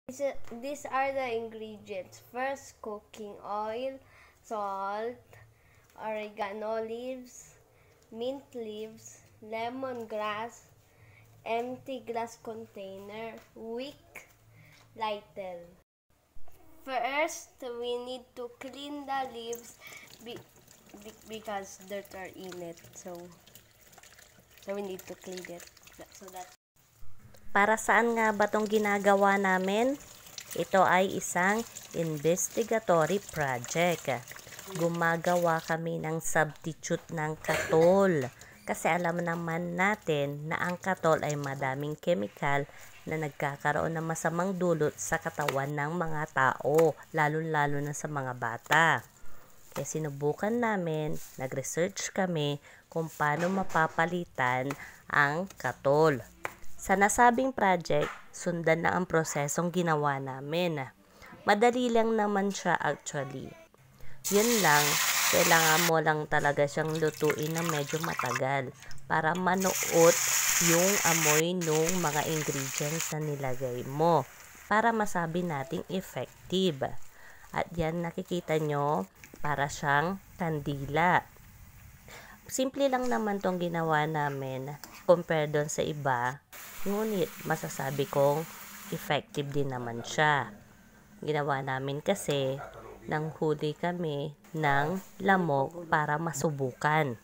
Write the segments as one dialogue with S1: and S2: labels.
S1: These are the ingredients. First, cooking oil, salt, oregano leaves, mint leaves, lemongrass, empty glass container, wick, lighter. First, we need to clean the leaves because dirt are in it. So we need to clean it.
S2: Para saan nga ba itong ginagawa namin? Ito ay isang investigatory project. Gumagawa kami ng substitute ng katol. Kasi alam naman natin na ang katol ay madaming chemical na nagkakaroon ng masamang dulot sa katawan ng mga tao, lalo-lalo na sa mga bata. Kaya sinubukan namin, nag-research kami kung paano mapapalitan ang katol. Sa nasabing project, sundan na ang prosesong ginawa namin. Madali lang naman siya actually. Yun lang, kailangan mo lang talaga siyang lutuin ng medyo matagal para manuot yung amoy ng mga ingredients na nilagay mo para masabi nating effective. At yan nakikita nyo, para siyang kandila. Simple lang naman tong ginawa namin compare doon sa iba, ngunit masasabi kong effective din naman siya. Ginawa namin kasi nang huli kami ng lamok para masubukan.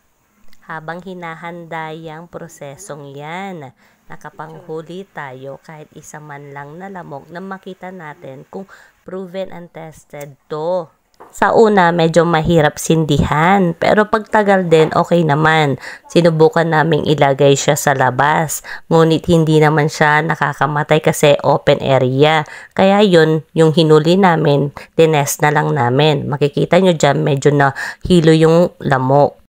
S2: Habang hinahanda yung prosesong yan, nakapanghuli tayo kahit isa man lang na lamok na makita natin kung proven and tested to. Sa una, medyo mahirap sindihan, pero pagtagal din, okay naman. Sinubukan naming ilagay siya sa labas, ngunit hindi naman siya nakakamatay kasi open area. Kaya yun, yung hinuli namin, tinest na lang namin. Makikita nyo dyan, medyo na hilo yung lamok.